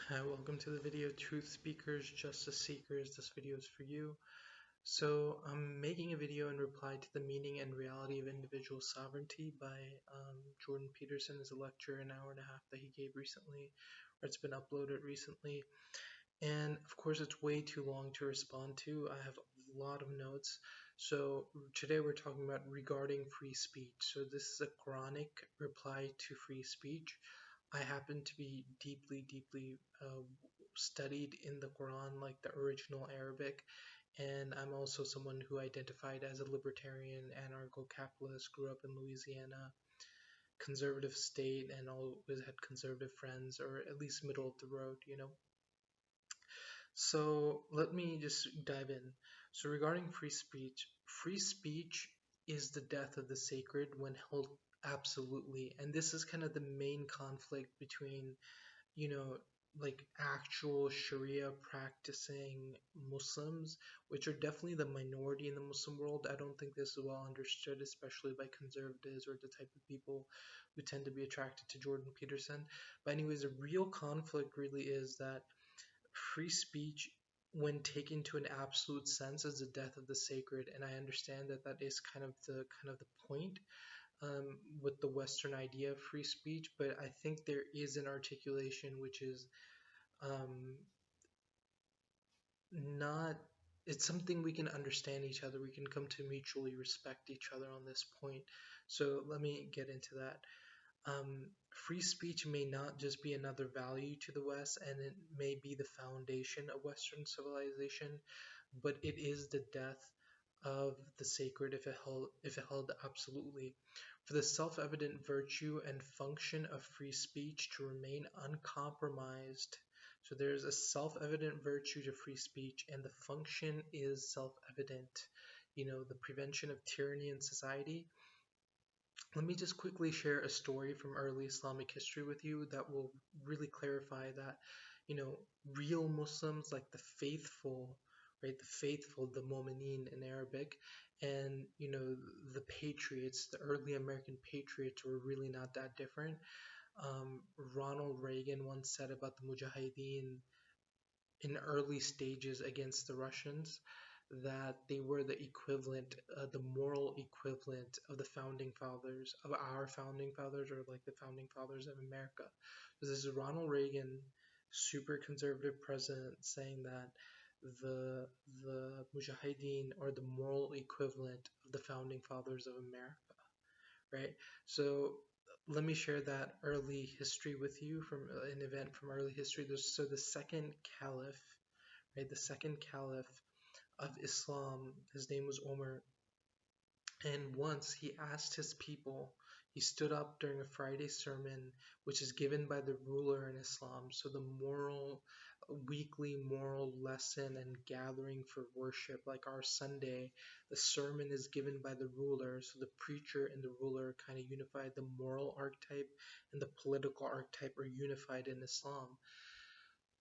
Hi, welcome to the video Truth Speakers, Justice Seekers. This video is for you. So I'm making a video in reply to The Meaning and Reality of Individual Sovereignty by Jordan Peterson. Is a lecture, an hour and a half that he gave recently, or it's been uploaded recently. And of course it's way too long to respond to. I have a lot of notes. So today we're talking about regarding free speech. So this is a Quranic reply to free speech. I happen to be deeply studied in the Quran, like the original Arabic, and I'm also someone who identified as a libertarian, anarcho-capitalist, grew up in Louisiana, conservative state, and always had conservative friends, or at least middle of the road. So let me just dive in. So regarding free speech is the death of the sacred when held absolutely, and this is kind of the main conflict between you know, like actual Sharia practicing Muslims, which are definitely the minority in the Muslim world. I don't think this is well understood, especially by conservatives or the type of people who tend to be attracted to Jordan Peterson. But, anyways, the real conflict really is that free speech, when taken to an absolute sense, is the death of the sacred, and I understand that that is kind of the point with the Western idea of free speech, but I think there is an articulation which is um, not. It's something we can understand each other. We can come to mutually respect each other on this point. So let me get into that. Free speech may not just be another value to the West, and it may be the foundation of Western civilization, but it is the death of the sacred if it held absolutely. For the self-evident virtue and function of free speech to remain uncompromised. So there's a self-evident virtue to free speech, and the function is self-evident. The prevention of tyranny in society. Let me just quickly share a story from early Islamic history with you that will really clarify that, you know, real Muslims, like the faithful, right, the mu'mineen in Arabic, and, the patriots, the early American patriots were really not that different. Ronald Reagan once said about the Mujahideen in early stages against the Russians that they were the equivalent, the moral equivalent of the founding fathers, of our founding fathers, or like the founding fathers of America. So this is Ronald Reagan, super conservative president, saying that the Mujahideen are the moral equivalent of the founding fathers of America, right? So let me share that early history with you from an event from early history. So the second caliph, right, the second caliph of Islam, his name was Omar, and once he asked his people, he stood up during a Friday sermon, which is given by the ruler in Islam. So the weekly moral lesson and gathering for worship, like our Sunday, the sermon is given by the ruler. So the preacher and the ruler kind of unified. The moral archetype and the political archetype are unified in Islam.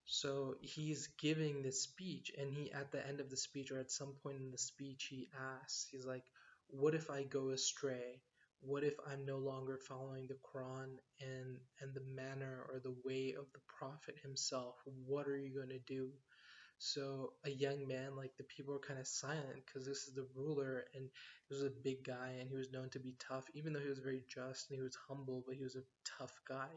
So he's giving this speech, and he, at the end of the speech, or at some point in the speech, he asks, he's like, what if I go astray? What if I'm no longer following the Quran and the manner or the way of the Prophet himself? What are you going to do? So a young man, like, the people are kind of silent because this is the ruler, and he was a big guy, and he was known to be tough, even though he was very just and he was humble, but he was a tough guy.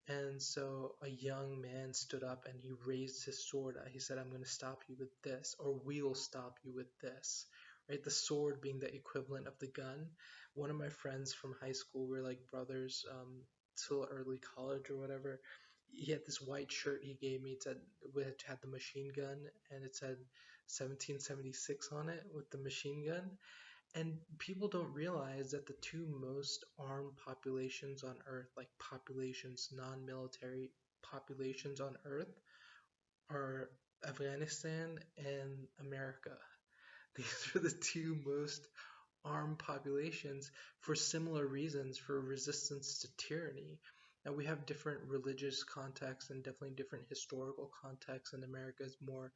And so a young man stood up and he raised his sword. He said, I'm going to stop you with this, or we'll stop you with this. Right? The sword being the equivalent of the gun. One of my friends from high school, we were like brothers till early college or whatever. He had this white shirt he gave me. It said, which had the machine gun, and it said 1776 on it with the machine gun. And people don't realize that the two most armed populations on Earth, like populations, non-military populations on Earth, are Afghanistan and America. These are the two most armed populations for similar reasons, for resistance to tyranny. Now, we have different religious contexts and definitely different historical contexts, and America is more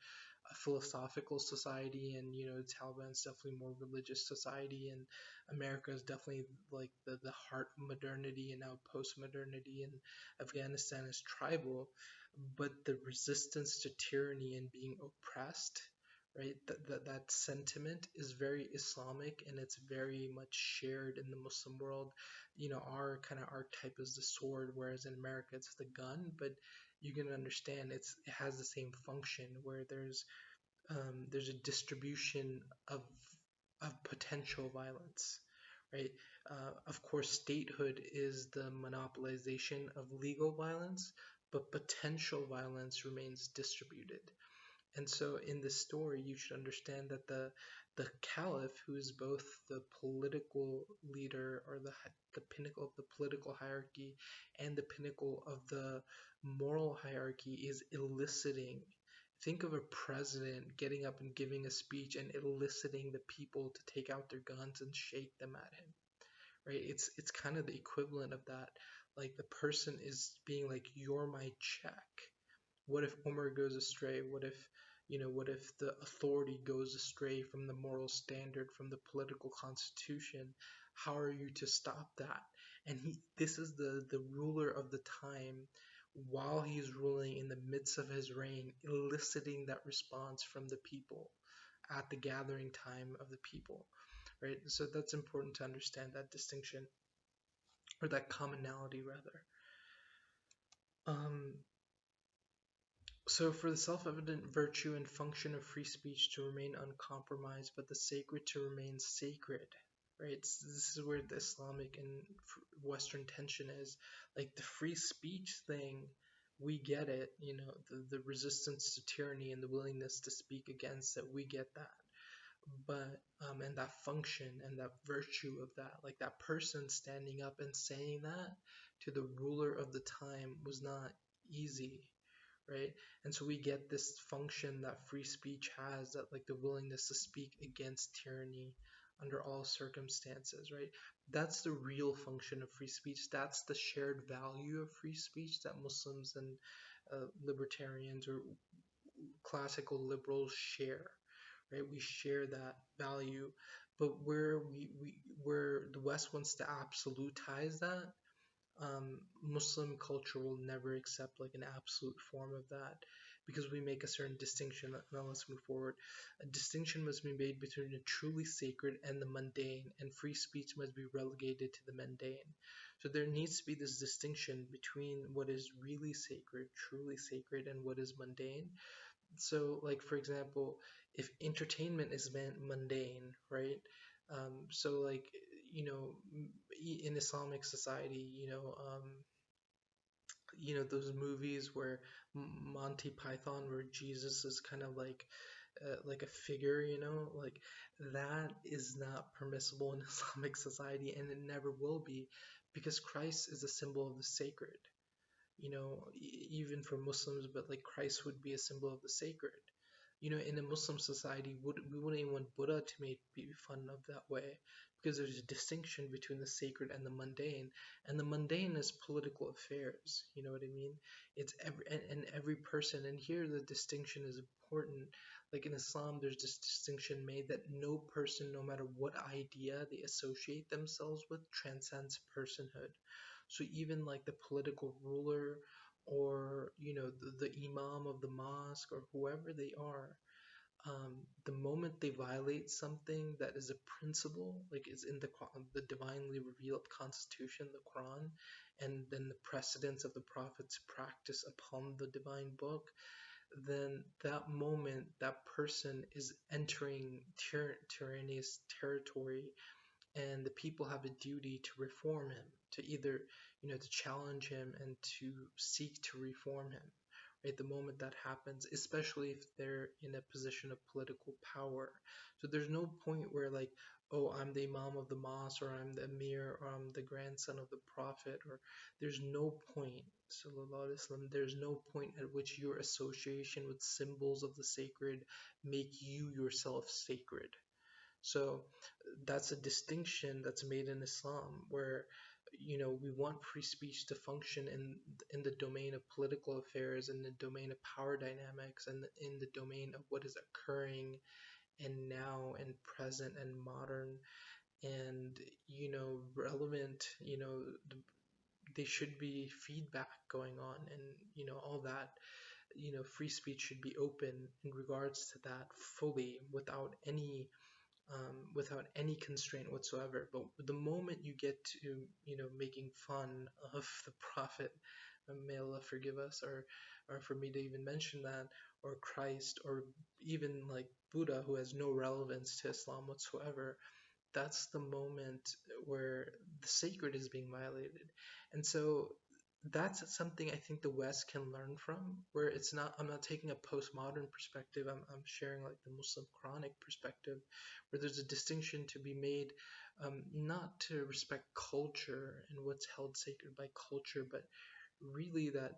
a philosophical society, and Taliban is definitely more religious society, and America is definitely like the heart of modernity and now post-modernity, and Afghanistan is tribal. but the resistance to tyranny and being oppressed, right? That sentiment is very Islamic, and it's very much shared in the Muslim world. Our kind of archetype is the sword, whereas in America it's the gun. But you can understand it has the same function, where there's a distribution of potential violence, right? Of course, statehood is the monopolization of legal violence, but potential violence remains distributed. And so, in this story, you should understand that the caliph, who is both the political leader, or the pinnacle of the political hierarchy and the pinnacle of the moral hierarchy, is eliciting. Think of a president getting up and giving a speech and eliciting the people to take out their guns and shake them at him, right? It's kind of the equivalent of that. Like, the person is being like, "You're my check." What if Umar goes astray? What if the authority goes astray from the moral standard, from the political constitution? How are you to stop that? And this is the ruler of the time, while he's ruling in the midst of his reign, eliciting that response from the people at the gathering time of the people, right? So that's important to understand that distinction, or that commonality rather. Um, So, for the self-evident virtue and function of free speech to remain uncompromised, but the sacred to remain sacred, right? This is where the Islamic and Western tension is. Like, the free speech thing, we get it, the resistance to tyranny and the willingness to speak against it, we get that. But, and that function and that virtue of that, like that person standing up and saying that to the ruler of the time was not easy, right? And so we get this function that free speech has, that like the willingness to speak against tyranny under all circumstances, right? That's the real function of free speech. That's the shared value of free speech that Muslims and libertarians or classical liberals share, right? We share that value. But where the West wants to absolutize that, Muslim culture will never accept like an absolute form of that, because we make a certain distinction. Now let's move forward. A distinction must be made between the truly sacred and the mundane, and free speech must be relegated to the mundane. So there needs to be this distinction between what is really sacred, truly sacred, and what is mundane. So, like, for example, if entertainment is mundane, right? So, like, in Islamic society, those movies where Monty Python, where Jesus is kind of like a figure, like, that is not permissible in Islamic society, and it never will be, because Christ is a symbol of the sacred, even for Muslims. But like, Christ would be a symbol of the sacred. In a Muslim society, we wouldn't even want Buddha to be fun of that way, because there's a distinction between the sacred and the mundane, and the mundane is political affairs. You know what I mean? It's every person, and here the distinction is important. Like in Islam, there's this distinction made that no person, no matter what idea they associate themselves with, transcends personhood. So even like the political ruler, or the imam of the mosque, or whoever they are, the moment they violate something that is a principle, like is in the divinely revealed constitution, the Quran, and then the precedence of the prophet's practice upon the divine book, then that moment, that person is entering tyrannous territory, and the people have a duty to reform him, to either, to challenge him and to seek to reform him, right? The moment that happens, especially if they're in a position of political power. So there's no point where, like, oh, I'm the imam of the mosque, or I'm the emir, or I'm the grandson of the prophet, or there's no point, sallallahu alaihi wasallam, there's no point at which your association with symbols of the sacred make you yourself sacred. So that's a distinction that's made in Islam, where we want free speech to function in the domain of political affairs, in the domain of power dynamics, and in the domain of what is occurring and now and present and modern and relevant, they should be feedback going on, and all that. Free speech should be open in regards to that fully, without any constraint whatsoever. But the moment you get to making fun of the Prophet, may Allah forgive us, or for me to even mention that, or Christ, or even like Buddha, who has no relevance to Islam whatsoever, that's the moment where the sacred is being violated. And so that's something I think the West can learn from, where it's not, I'm not taking a postmodern perspective, I'm sharing like the Muslim Quranic perspective, where there's a distinction to be made, not to respect culture and what's held sacred by culture, but really that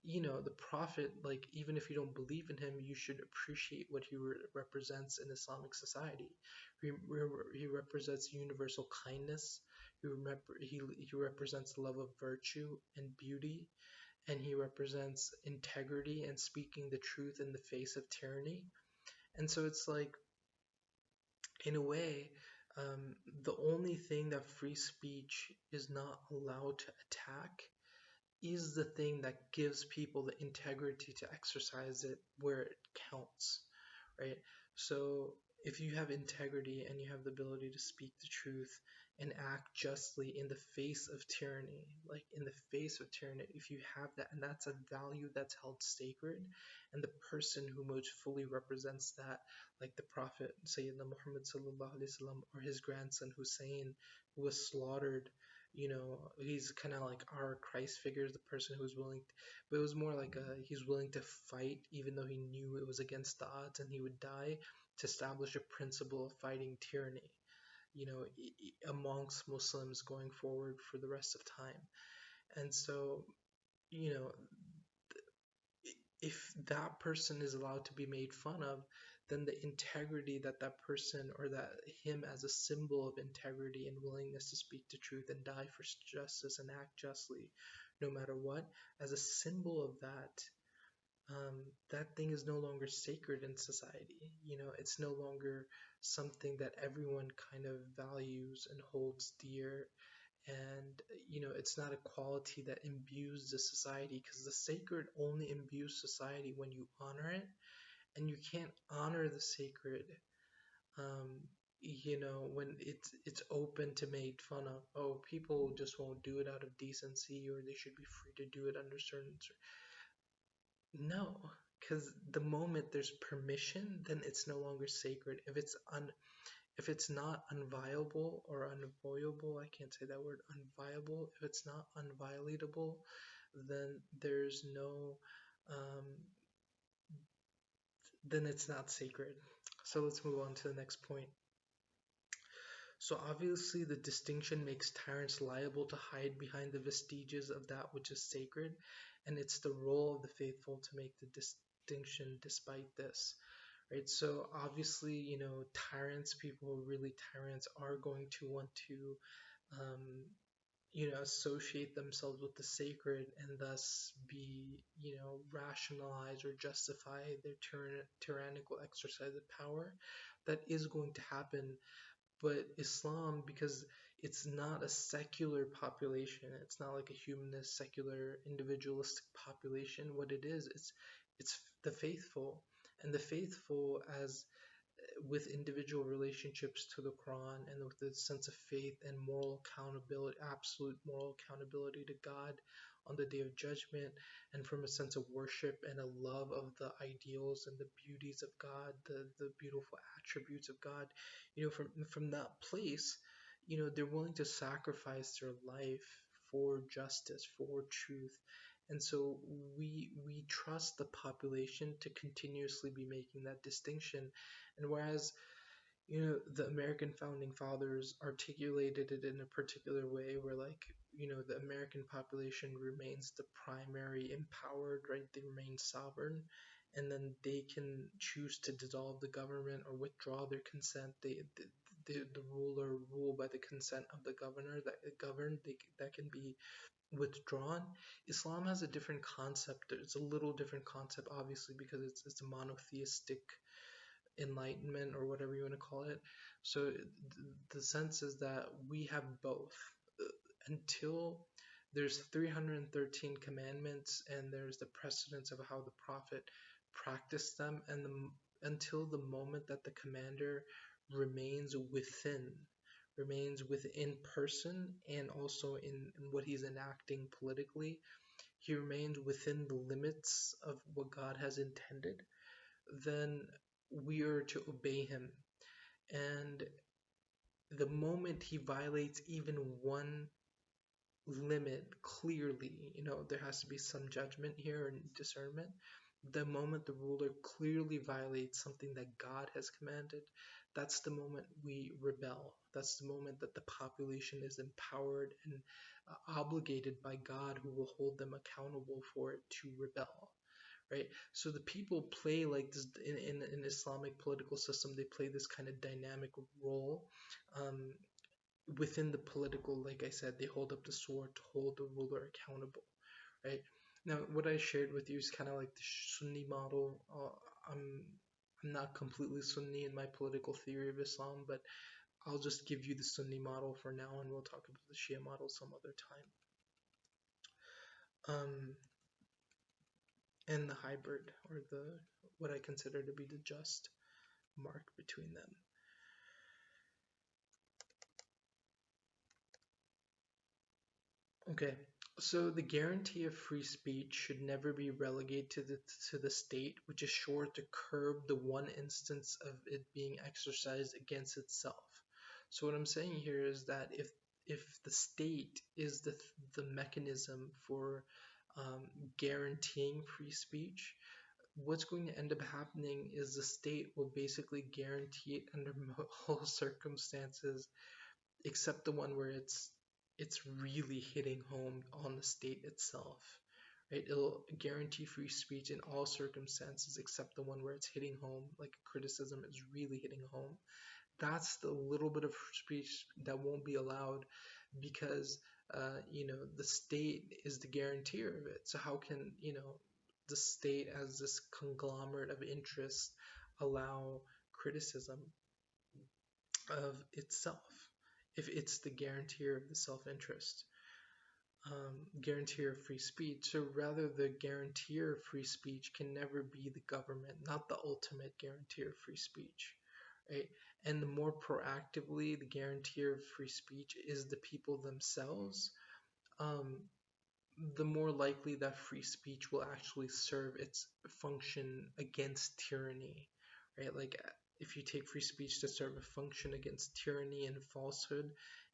the Prophet, like, even if you don't believe in him, you should appreciate what he represents in Islamic society. He represents universal kindness. He represents the love of virtue and beauty, and he represents integrity and speaking the truth in the face of tyranny. And so it's like, in a way, the only thing that free speech is not allowed to attack is the thing that gives people the integrity to exercise it where it counts, right? So if you have integrity and you have the ability to speak the truth and act justly in the face of tyranny, like in the face of tyranny, if you have that, and that's a value that's held sacred, and the person who most fully represents that, like the Prophet Sayyidina Muhammad sallallahu alaihi wasallam, or his grandson Hussein, who was slaughtered, he's kind of like our Christ figure, the person who's willing but it was more like he's willing to fight even though he knew it was against the odds and he would die, to establish a principle of fighting tyranny, amongst Muslims going forward for the rest of time. And so, you know, if that person is allowed to be made fun of, then the integrity that that person, or that him as a symbol of integrity and willingness to speak the truth and die for justice and act justly, no matter what, as a symbol of that, that thing is no longer sacred in society. It's no longer something that everyone kind of values and holds dear. And it's not a quality that imbues the society, because the sacred only imbues society when you honor it, and you can't honor the sacred when it's open to made fun of. Oh, people just won't do it out of decency, or they should be free to do it under certain no, because the moment there's permission, then it's no longer sacred. If it's not unviable or unavoidable, I can't say that word, unviable, if it's not unviolatable, then there's no, um, then it's not sacred. So let's move on to the next point. So obviously the distinction makes tyrants liable to hide behind the vestiges of that which is sacred, and it's the role of the faithful to make the distinction despite this. Right, so obviously, tyrants, people who are really tyrants, are going to want to, associate themselves with the sacred, and thus be, rationalize or justify their tyrannical exercise of power. That is going to happen. But Islam, because it's not a secular population, it's not like a humanist, secular, individualistic population. What it is, it's the faithful, and the faithful, as with individual relationships to the Quran, and with the sense of faith and moral accountability, absolute moral accountability to God on the day of judgment, and from a sense of worship and a love of the ideals and the beauties of God, the beautiful attributes of God, from that place, they're willing to sacrifice their life for justice, for truth. And so we trust the population to continuously be making that distinction. And whereas, the American founding fathers articulated it in a particular way, where, like, the American population remains the primary empowered, right? They remain sovereign, and then they can choose to dissolve the government or withdraw their consent. The ruler rule by the consent of the governor that governed, that can be withdrawn. Islam has a different concept. It's a little different concept, obviously, because it's a monotheistic enlightenment, or whatever you want to call it. So the sense is that we have both, until There's 313 commandments, and there's the precedence of how the prophet practiced them, and until the moment that the commander remains within person, and also in what he's enacting politically, he remains within the limits of what God has intended, then we are to obey him. And the moment he violates even one limit clearly, there has to be some judgment here and discernment. The moment the ruler clearly violates something that God has commanded, that's the moment we rebel. That's the moment that the population is empowered and obligated by God, who will hold them accountable for it, to rebel. Right? So the people play like this in an Islamic political system. They play this kind of dynamic role. Um, Within the political, like I said, they hold up the sword to hold the ruler accountable, right? Now, what I shared with you is kind of like the Sunni model. I'm not completely Sunni in my political theory of Islam, but I'll just give you the Sunni model for now, and we'll talk about the Shia model some other time. And the hybrid, or the what I consider to be the just mark between them. Okay, so the guarantee of free speech should never be relegated to the state, which is sure to curb the one instance of it being exercised against itself. So what I'm saying here is that if the state is the mechanism for guaranteeing free speech, what's going to end up happening is the state will basically guarantee it under all circumstances, except the one where it's really hitting home on the state itself, right? It'll guarantee free speech in all circumstances except the one where it's hitting home, like a criticism is really hitting home. That's the little bit of speech that won't be allowed, because the state is the guarantor of it. So how can the state, as this conglomerate of interests, allow criticism of itself if it's the guarantor of the self-interest, guarantor of free speech? So rather, the guarantor of free speech can never be the government, not the ultimate guarantor of free speech, right? And the more proactively the guarantor of free speech is the people themselves, um, the more likely that free speech will actually serve its function against tyranny, right? Like, if you take free speech to serve a function against tyranny and falsehood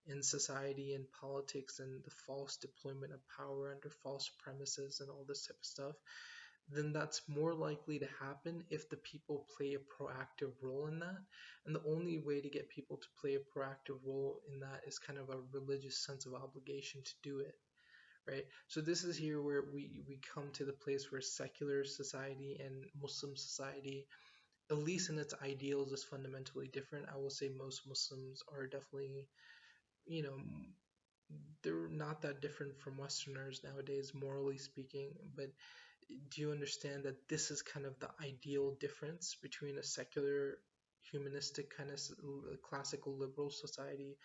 in society and politics, and the false deployment of power under false premises and all this type of stuff, then that's more likely to happen if the people play a proactive role in that. And the only way to get people to play a proactive role in that is kind of a religious sense of obligation to do it, right? So this is here where we come to the place where secular society and Muslim society, at least in its ideals, is fundamentally different. I will say most Muslims are definitely, you know, they're not that different from Westerners nowadays, morally speaking. But do you understand that this is kind of the ideal difference between a secular, humanistic kind of classical liberal society,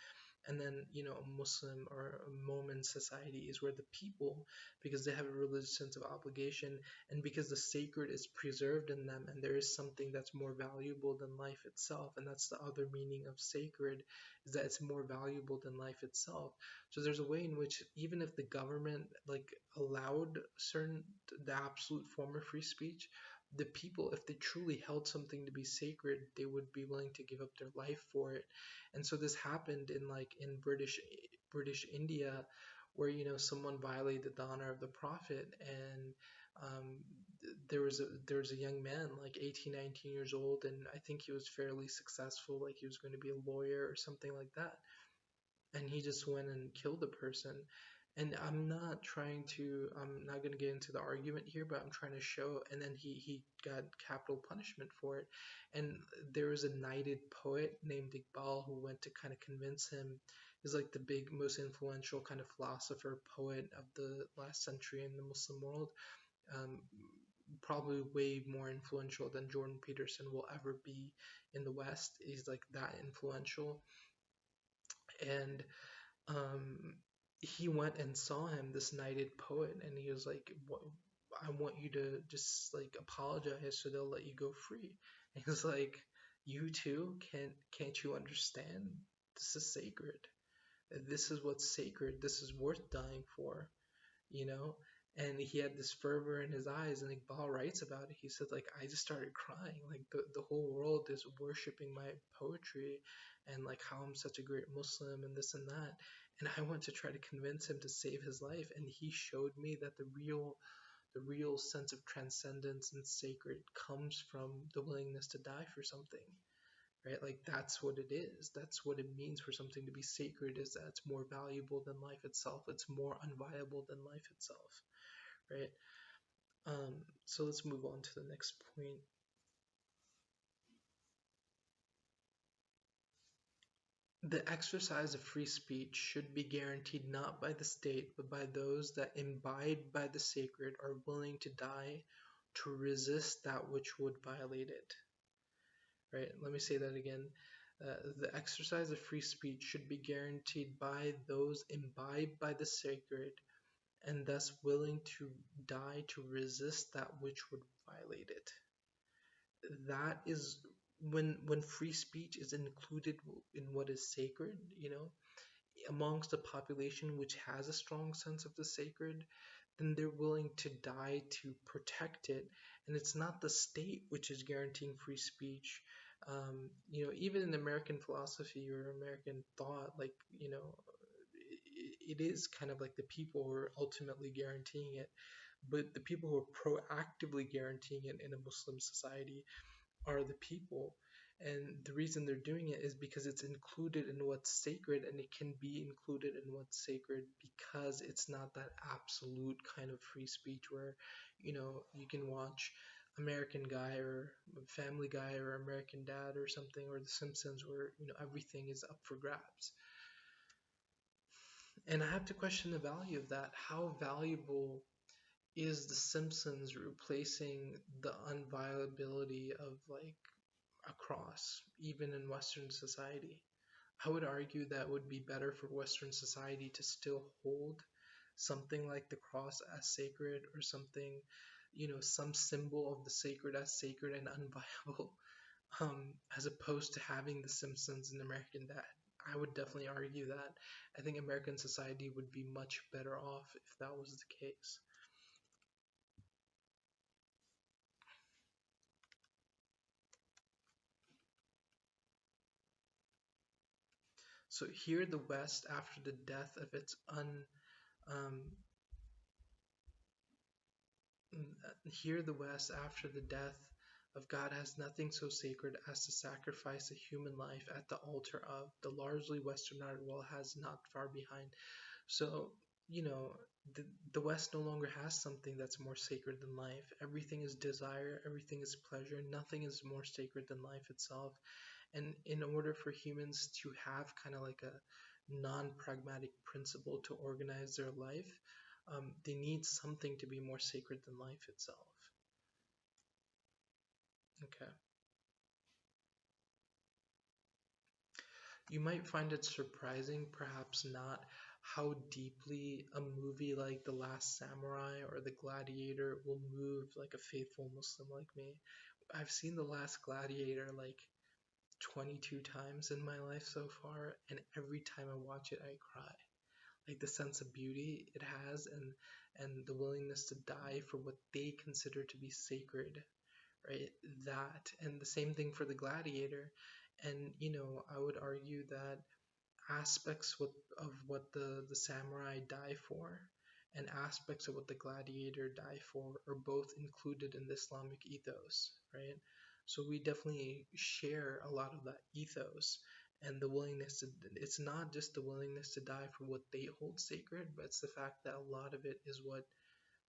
and then a Muslim or a Momen society, is where the people, because they have a religious sense of obligation, and because the sacred is preserved in them, and there is something that's more valuable than life itself, and that's the other meaning of sacred, is that it's more valuable than life itself. So there's a way in which, even if the government like allowed certain the absolute form of free speech, the people, if they truly held something to be sacred, they would be willing to give up their life for it. And so this happened in British India, where someone violated the honor of the prophet, and there was a young man, like 18, 19 years old, and I think he was fairly successful, like he was going to be a lawyer or something like that, and he just went and killed the person. And I'm not going to get into the argument here, but I'm trying to show, and then he got capital punishment for it. And there was a knighted poet named Iqbal who went to kind of convince him. He's like the big, most influential kind of philosopher, poet of the last century in the Muslim world. Um, Probably way more influential than Jordan Peterson will ever be in the West. He's like that influential. And um, he went and saw him, this knighted poet, and he was like, what, I want you to just like apologize so they'll let you go free. And he was like, you too, can't you understand? This is sacred. This is what's sacred. This is worth dying for, you know? And he had this fervor in his eyes, and Iqbal writes about it. He said, like, I just started crying. Like, the whole world is worshiping my poetry, and like how I'm such a great Muslim and this and that. And I went to try to convince him to save his life, and he showed me that the real sense of transcendence and sacred comes from the willingness to die for something, right? Like that's what it is. That's what it means for something to be sacred, is that it's more valuable than life itself. It's more unviable than life itself, right? So let's move on to the next point. The exercise of free speech should be guaranteed not by the state, but by those that, imbibed by the sacred, are willing to die to resist that which would violate it. Right? Let me say that again. The exercise of free speech should be guaranteed by those imbibed by the sacred and thus willing to die to resist that which would violate it. That is when free speech is included in what is sacred, amongst a population which has a strong sense of the sacred, then they're willing to die to protect it. And it's not the state which is guaranteeing free speech. Even in American philosophy or American thought, like, it is kind of like the people who are ultimately guaranteeing it. But the people who are proactively guaranteeing it in a Muslim society are the people. And the reason they're doing it is because it's included in what's sacred, and it can be included in what's sacred because it's not that absolute kind of free speech where, you can watch American Guy or Family Guy or American Dad or something, or The Simpsons, where, everything is up for grabs. And I have to question the value of that. How valuable is The Simpsons replacing the unviability of like a cross, even in Western society? I would argue that would be better for Western society to still hold something like the cross as sacred, or something, some symbol of the sacred as sacred and unviable, as opposed to having The Simpsons and American Dad. I would definitely argue that. I think American society would be much better off if that was the case. So here the West, after the death of its um, here the West, after the death of God, has nothing so sacred as to sacrifice a human life at the altar of. The largely westernized world has not far behind. So, you know, the West no longer has something that's more sacred than life. Everything is desire, everything is pleasure, nothing is more sacred than life itself. And in order for humans to have kind of like a non-pragmatic principle to organize their life, they need something to be more sacred than life itself. Okay. You might find it surprising, perhaps not, how deeply a movie like The Last Samurai or The Gladiator will move like a faithful Muslim like me. I've seen The Last Gladiator like 22 times in my life so far, and every time I watch it, I cry. Like the sense of beauty it has, and the willingness to die for what they consider to be sacred, right? That, and the same thing for The Gladiator. And I would argue that aspects of what the samurai die for and aspects of what the gladiator die for are both included in the Islamic ethos, right? So we definitely share a lot of that ethos, and the willingness to, it's not just the willingness to die for what they hold sacred, but it's the fact that a lot of it is what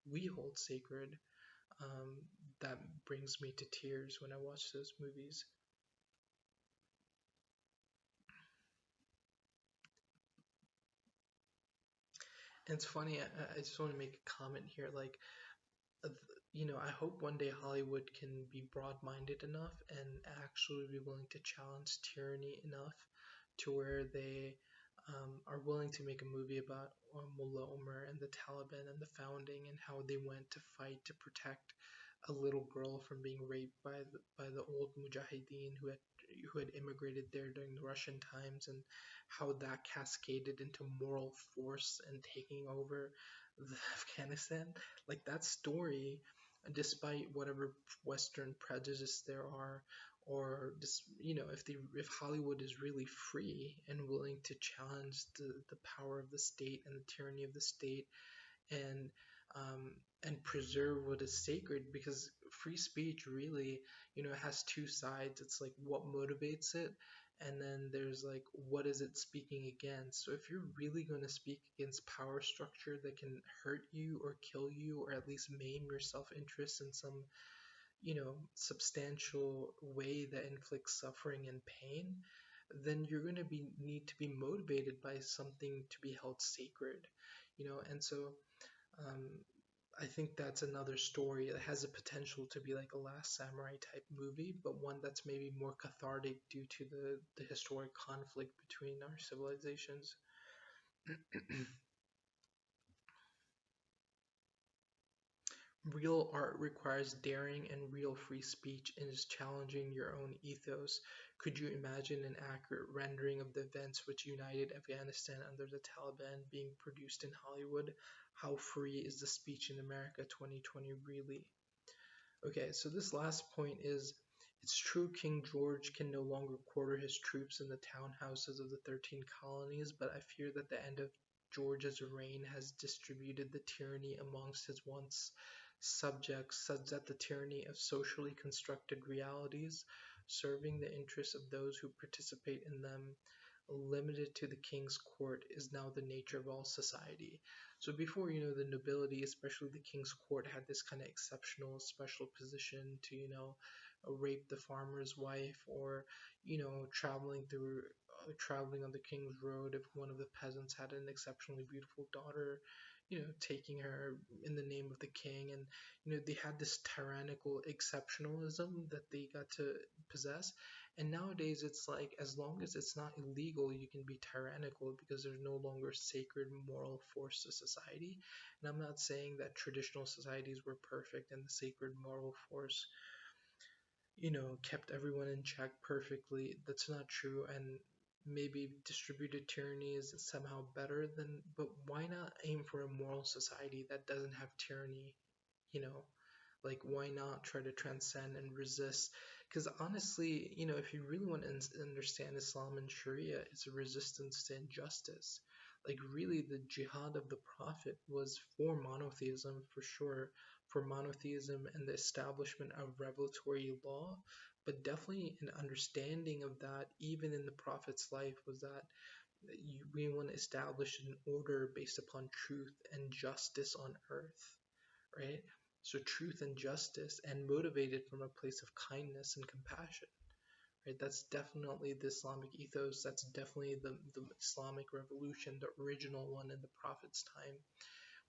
we hold sacred. um, that brings me to tears when I watch those movies. And it's funny, I just want to make a comment here. Like, uh, I hope one day Hollywood can be broad-minded enough and actually be willing to challenge tyranny enough to where they are willing to make a movie about Mullah Omar and the Taliban and the founding and how they went to fight to protect a little girl from being raped by the old mujahideen who had immigrated there during the Russian times, and how that cascaded into moral force and taking over the Afghanistan. Like that story, despite whatever Western prejudice there are, or just if Hollywood is really free and willing to challenge the power of the state and the tyranny of the state, and um, and preserve what is sacred, because free speech really has two sides. It's like what motivates it, and then there's like what is it speaking against. So if you're really going to speak against power structure that can hurt you or kill you or at least maim your self-interest in some substantial way that inflicts suffering and pain, then you're going to be need to be motivated by something to be held sacred, and so um, I think that's another story that has a potential to be like a Last Samurai type movie, but one that's maybe more cathartic due to the historic conflict between our civilizations. Real art requires daring and real free speech and is challenging your own ethos. Could you imagine an accurate rendering of the events which united Afghanistan under the Taliban being produced in Hollywood? How free is the speech in America 2020 really? Okay, so this last point is, it's true King George can no longer quarter his troops in the townhouses of the 13 colonies, but I fear that the end of George's reign has distributed the tyranny amongst his once subjects such that the tyranny of socially constructed realities, serving the interests of those who participate in them, limited to the king's court, is now the nature of all society. So before, the nobility, especially the king's court, had this kind of exceptional special position to, rape the farmer's wife, or, traveling on the king's road if one of the peasants had an exceptionally beautiful daughter, taking her in the name of the king. And, they had this tyrannical exceptionalism that they got to possess. And nowadays, it's like as long as it's not illegal, you can be tyrannical because there's no longer sacred moral force to society. And I'm not saying that traditional societies were perfect and the sacred moral force, kept everyone in check perfectly. That's not true. And maybe distributed tyranny is somehow better than, but why not aim for a moral society that doesn't have tyranny, you know? Like, why not try to transcend and resist? Because honestly, if you really want to understand Islam and Sharia, it's a resistance to injustice. Like, really, the jihad of the Prophet was for monotheism, for sure, for monotheism and the establishment of revelatory law. But definitely an understanding of that, even in the Prophet's life, was that we want to establish an order based upon truth and justice on earth, right? So truth and justice, and motivated from a place of kindness and compassion, right? That's definitely the Islamic ethos. That's definitely the Islamic revolution. The original one in the Prophet's time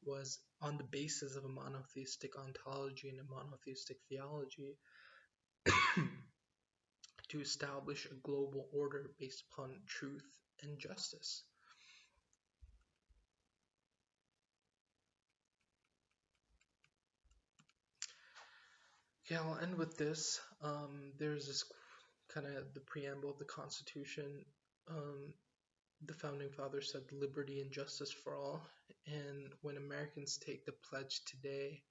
was on the basis of a monotheistic ontology and a monotheistic theology to establish a global order based upon truth and justice. Okay, I'll end with this. There's this kind of the preamble of the Constitution. Um, the founding fathers said liberty and justice for all. And when Americans take the pledge today,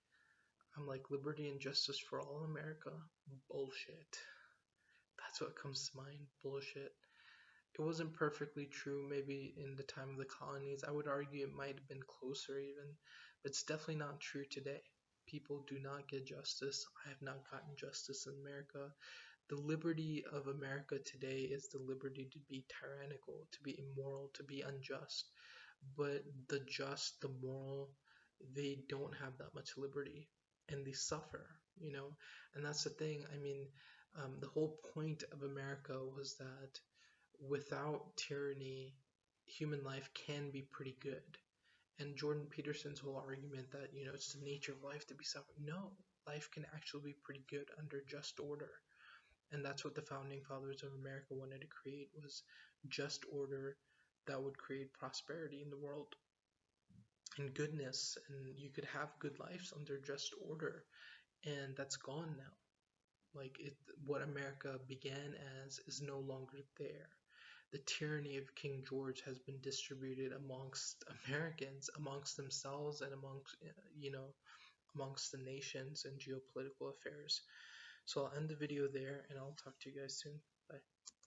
I'm like, liberty and justice for all America? Bullshit. That's what comes to mind. Bullshit. It wasn't perfectly true maybe in the time of the colonies. I would argue it might have been closer even, but it's definitely not true today. People do not get justice. I have not gotten justice in America. The liberty of America today is the liberty to be tyrannical, to be immoral, to be unjust. But the just, the moral, they don't have that much liberty and they suffer, And that's the thing. I mean, the whole point of America was that without tyranny, human life can be pretty good. And Jordan Peterson's whole argument that, it's the nature of life to be suffering. No, life can actually be pretty good under just order. And that's what the founding fathers of America wanted to create, was just order that would create prosperity in the world and goodness, and you could have good lives under just order. And that's gone now. Like what America began as is no longer there. The tyranny of King George has been distributed amongst Americans, amongst themselves, and amongst amongst the nations and geopolitical affairs. So I'll end the video there, and I'll talk to you guys soon. Bye.